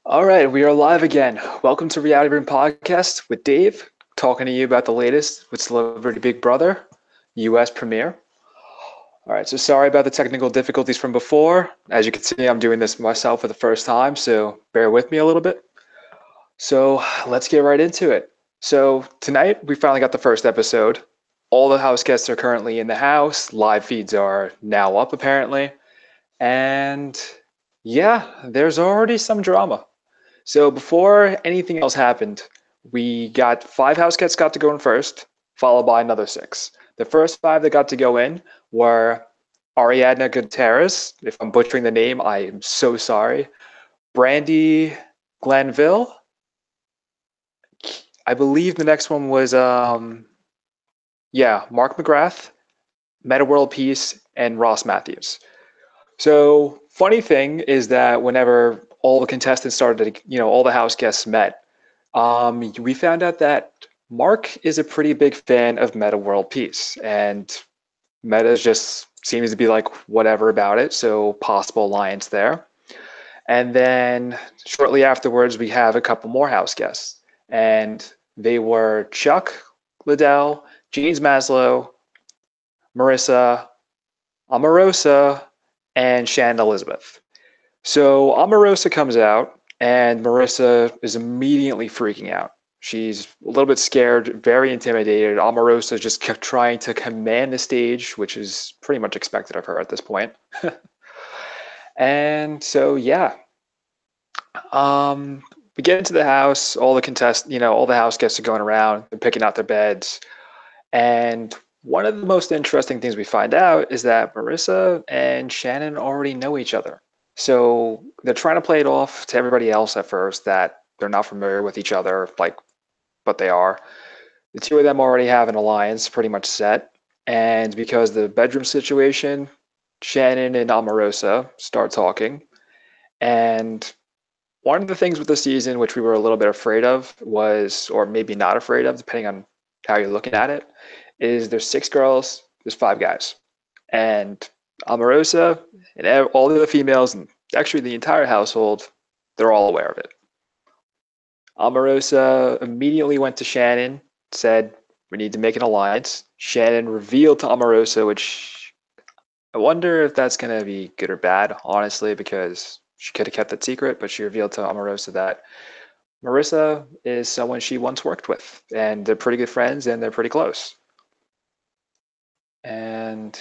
All right, we are live again. Welcome to Reality Room Podcast with Dave, talking to you about the latest with Celebrity Big Brother, US premiere. All right, so sorry about the technical difficulties from before. As you can see, I'm doing this myself for the first time, so bear with me a little bit. So let's get right into it. So tonight, we finally got the first episode. All the house guests are currently in the house. Live feeds are now up, apparently. And yeah, there's already some drama. So before anything else happened, we got five house cats got to go in first, followed by another six. The first five that got to go in were Ariadna Gutierrez. If I'm butchering the name, I am so sorry. Brandy Glanville. I believe the next one was Mark McGrath, Meta World Peace, and Ross Matthews. So funny thing is that whenever all the contestants started, all the house guests met, we found out that Mark is a pretty big fan of Meta World Peace, and Meta just seems to be like whatever about it, so possible alliance there. And then shortly afterwards, we have a couple more house guests, and they were Chuck Liddell, James Maslow, Marissa, Omarosa, and Shannon Elizabeth. So Omarosa comes out, and Marissa is immediately freaking out. She's a little bit scared, very intimidated. Omarosa just kept trying to command the stage, which is pretty much expected of her at this point. And so, yeah, we get into the house. All the house guests are going around. They're picking out their beds. And one of the most interesting things we find out is that Marissa and Shannon already know each other. So they're trying to play it off to everybody else at first that they're not familiar with each other, but they are. The two of them already have an alliance pretty much set. And because the bedroom situation, Shannon and Omarosa start talking. And one of the things with the season, which we were a little bit afraid of, was, or maybe not afraid of, depending on how you're looking at it, is there's six girls, there's five guys. And Omarosa and all the other females, and actually the entire household, they're all aware of it. Omarosa immediately went to Shannon, said, "We need to make an alliance." Shannon revealed to Omarosa, which I wonder if that's going to be good or bad, honestly, because she could have kept it secret, but she revealed to Omarosa that Marissa is someone she once worked with, and they're pretty good friends, and they're pretty close. And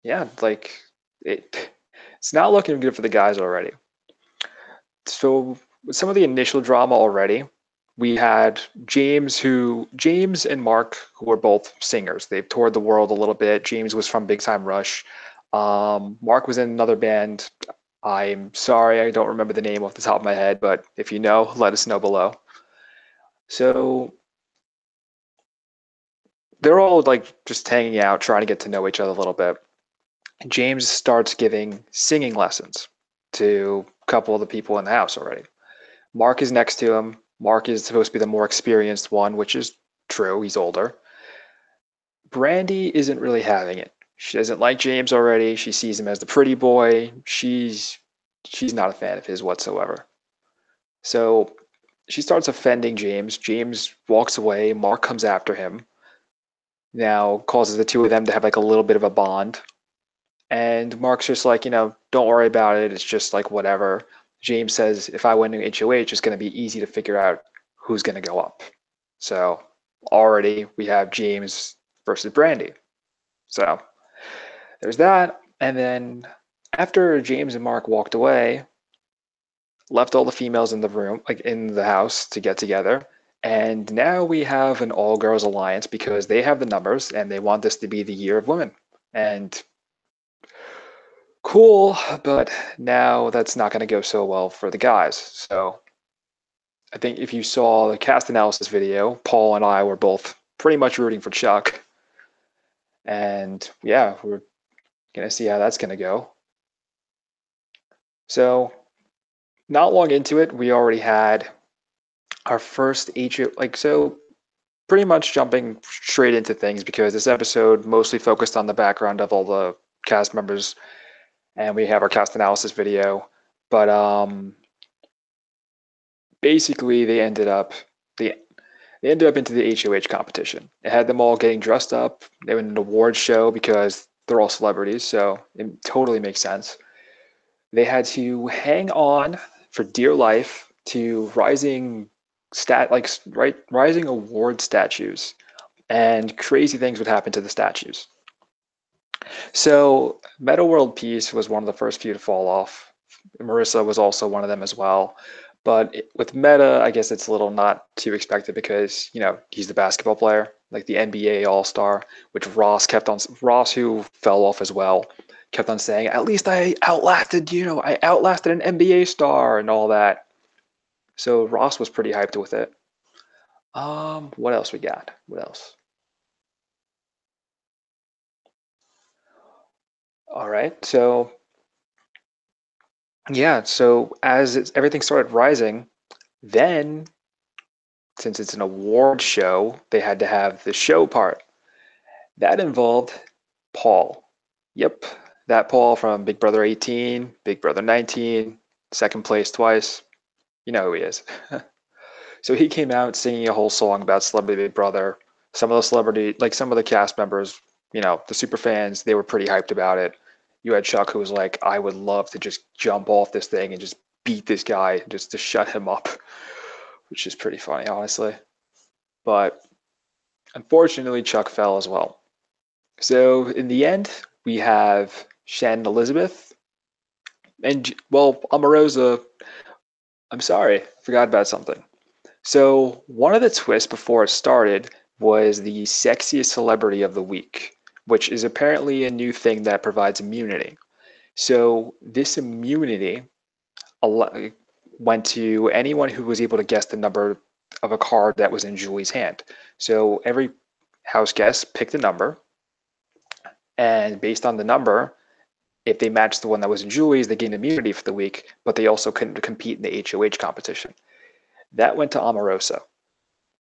yeah, it's not looking good for the guys already. So with some of the initial drama already, we had James and Mark, who were both singers. They've toured the world a little bit. James was from Big Time Rush. Mark was in another band. I'm sorry, I don't remember the name off the top of my head, but if you know, let us know below. So they're all just hanging out, trying to get to know each other a little bit. James starts giving singing lessons to a couple of the people in the house already. Mark is next to him. Mark is supposed to be the more experienced one, which is true. He's older. Brandy isn't really having it. She doesn't like James already. She sees him as the pretty boy. She's not a fan of his whatsoever. So she starts offending James. James walks away. Mark comes after him. Now causes the two of them to have a little bit of a bond. And Mark's just don't worry about it. It's just whatever. James says, if I win an HOH, it's going to be easy to figure out who's going to go up. So already we have James versus Brandy. So there's that. And then after James and Mark walked away, left all the females in the room, in the house to get together. And now we have an all girls alliance because they have the numbers and they want this to be the year of women. And cool, but now that's not going to go so well for the guys. So I think if you saw the cast analysis video, Paul and I were both pretty much rooting for Chuck. And yeah, we're going to see how that's going to go. So not long into it, we already had our first so pretty much jumping straight into things because this episode mostly focused on the background of all the cast members. And we have our cast analysis video. But basically, they they ended up into the HOH competition. It had them all getting dressed up. They were in an award show because they're all celebrities, so it totally makes sense. They had to hang on for dear life to rising award statues, and crazy things would happen to the statues. So Meta World Peace was one of the first few to fall off. Marissa was also one of them as well. But with Meta, I guess it's a little not too expected because, he's the basketball player, like the NBA All-Star, which Ross, who fell off as well, kept on saying, at least I outlasted an NBA star and all that. So Ross was pretty hyped with it. What else we got? What else? All right. So yeah, so everything started rising, then since it's an award show, they had to have the show part. That involved Paul. Yep, that Paul from Big Brother 18, Big Brother 19, second place twice. You know who he is. So he came out singing a whole song about Celebrity Big Brother. Some of the cast members, the super fans, they were pretty hyped about it. You had Chuck, who was like, I would love to just jump off this thing and just beat this guy just to shut him up, which is pretty funny, honestly. But unfortunately, Chuck fell as well. So in the end, we have Shannon Elizabeth and, well, Omarosa. I'm sorry, forgot about something. So one of the twists before it started was the sexiest celebrity of the week, which is apparently a new thing that provides immunity. So this immunity went to anyone who was able to guess the number of a card that was in Julie's hand. So every house guest picked a number, and based on the number, if they matched the one that was in Julie's, they gained immunity for the week, but they also couldn't compete in the HOH competition. That went to Omarosa.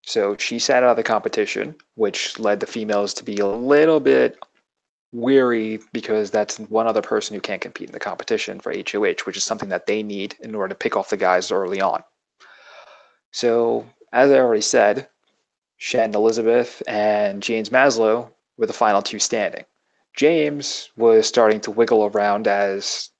So she sat out of the competition, which led the females to be a little bit weary because that's one other person who can't compete in the competition for HOH, which is something that they need in order to pick off the guys early on. So, as I already said, Shannon Elizabeth and James Maslow were the final two standing. James was starting to wiggle around as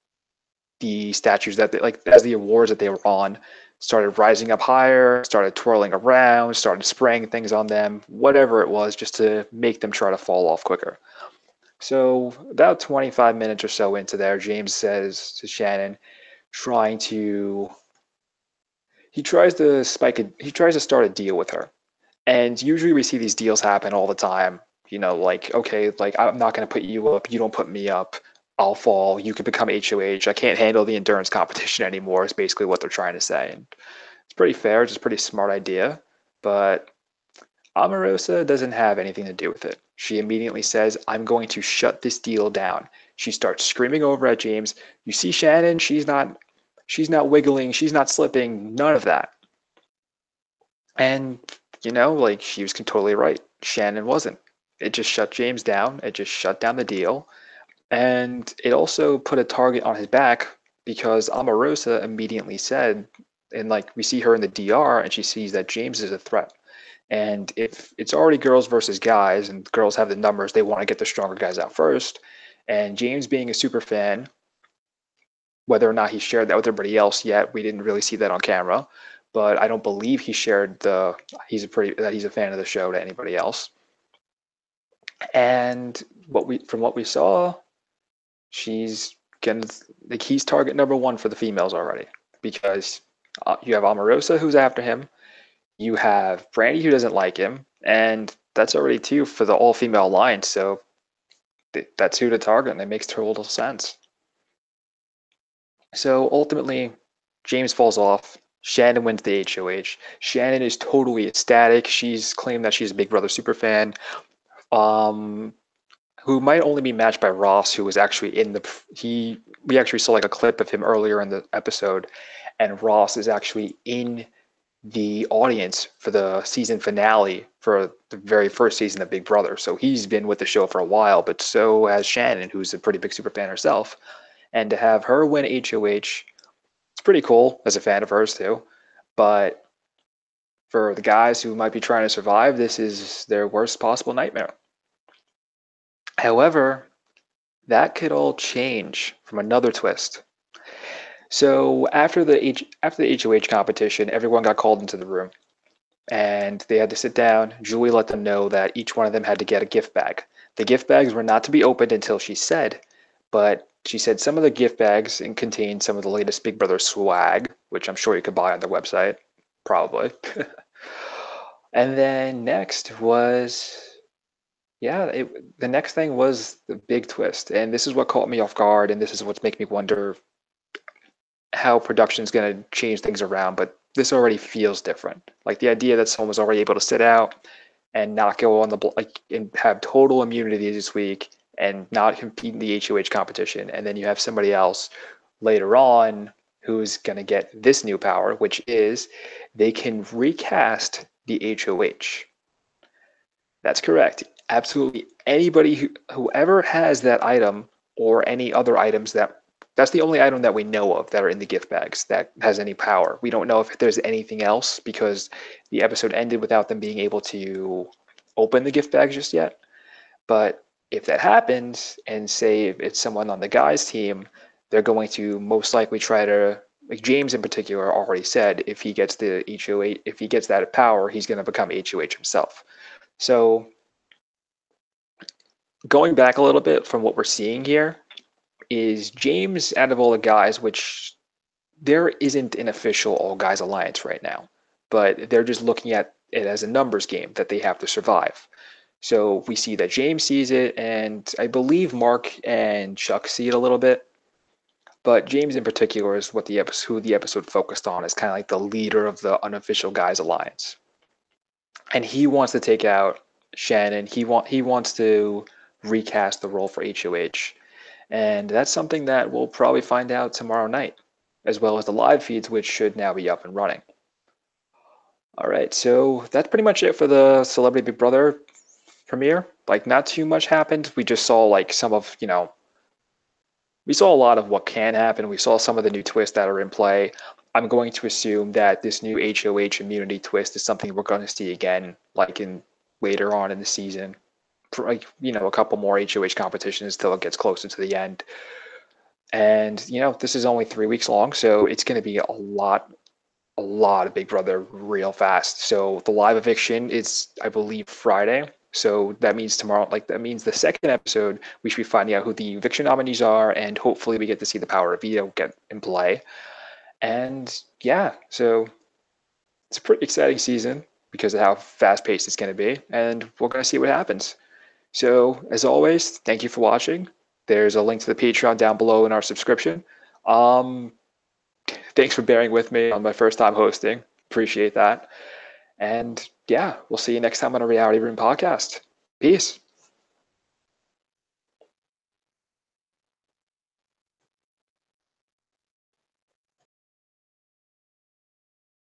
the statues as the awards that they were on started rising up higher, started twirling around, started spraying things on them, whatever it was, just to make them try to fall off quicker. So about 25 minutes or so into there, James says to Shannon, trying to he tries to start a deal with her. And usually we see these deals happen all the time. Like, okay, like I'm not going to put you up, you don't put me up, I'll fall, you can become HOH, I can't handle the endurance competition anymore, is basically what they're trying to say. And it's pretty fair, it's a pretty smart idea, but Omarosa doesn't have anything to do with it. She immediately says, I'm going to shut this deal down. She starts screaming over at James, you see Shannon, she's not wiggling, she's not slipping, none of that. And, like she was totally right. Shannon wasn't. It just shut James down. It just shut down the deal. And it also put a target on his back because Omarosa immediately said, and like we see her in the DR and she sees that James is a threat. And if it's already girls versus guys and girls have the numbers, they want to get the stronger guys out first. And James being a super fan, whether or not he shared that with everybody else yet, we didn't really see that on camera. But I don't believe he shared that he's a fan of the show to anybody else. And from what we saw, she's getting he's target number one for the females already, because you have Omarosa who's after him, you have Brandy who doesn't like him, and that's already two for the all-female line. So that's who to target, and it makes total sense. So ultimately, James falls off. Shannon wins the HOH. Shannon is totally ecstatic. She's claimed that she's a Big Brother super fan, who might only be matched by Ross, who was actually we actually saw like a clip of him earlier in the episode, and Ross is actually in the audience for the season finale for the very first season of Big Brother. So he's been with the show for a while, but so has Shannon, who's a pretty big super fan herself. And to have her win HOH It's pretty cool as a fan of hers too. But for the guys who might be trying to survive, this is their worst possible nightmare. However, that could all change from another twist. So after the HOH competition, everyone got called into the room, and they had to sit down. Julie let them know that each one of them had to get a gift bag. The gift bags were not to be opened until she said, but she said some of the gift bags contained some of the latest Big Brother swag, which I'm sure you could buy on their website, probably. And then next was, yeah, the next thing was the big twist, and this is what caught me off guard, and this is what's making me wonder how production's going to change things around. But this already feels different. Like the idea that someone was already able to sit out and not go on and have total immunity this week and not compete in the HOH competition, and then you have somebody else later on who's going to get this new power, which is they can recast the HOH. That's correct. Absolutely anybody whoever has that item or any other items that's the only item that we know of that are in the gift bags that has any power. We don't know if there's anything else because the episode ended without them being able to open the gift bags just yet. But if that happens, and say if it's someone on the guys team, they're going to most likely try to, like James in particular already said, if he gets the HOH, if he gets that power, he's going to become HOH himself. So going back a little bit from what we're seeing here, is James, out of all the guys, which there isn't an official all guys alliance right now, but they're just looking at it as a numbers game that they have to survive. So we see that James sees it, and I believe Mark and Chuck see it a little bit. But James in particular is who the episode focused on, is kind of like the leader of the unofficial guys alliance, and he wants to take out Shannon. He wants to recast the role for HOH. And that's something that we'll probably find out tomorrow night, as well as the live feeds, which should now be up and running. All right, so that's pretty much it for the Celebrity Big Brother premiere. Like, not too much happened. We just saw like we saw a lot of what can happen. We saw some of the new twists that are in play. I'm going to assume that this new HOH immunity twist is something we're going to see again, like in later on in the season. Like, a couple more HOH competitions till it gets closer to the end. And this is only 3 weeks long, so it's going to be a lot of Big Brother real fast. So the live eviction is, I believe, Friday. So that means tomorrow, that means the second episode, we should be finding out who the eviction nominees are, and hopefully we get to see the power of veto get in play. And yeah, so it's a pretty exciting season because of how fast paced it's going to be, and we're going to see what happens. So as always, thank you for watching. There's a link to the Patreon down below in our subscription. Thanks for bearing with me on my first time hosting. Appreciate that. And yeah, we'll see you next time on a Reality Room podcast. Peace.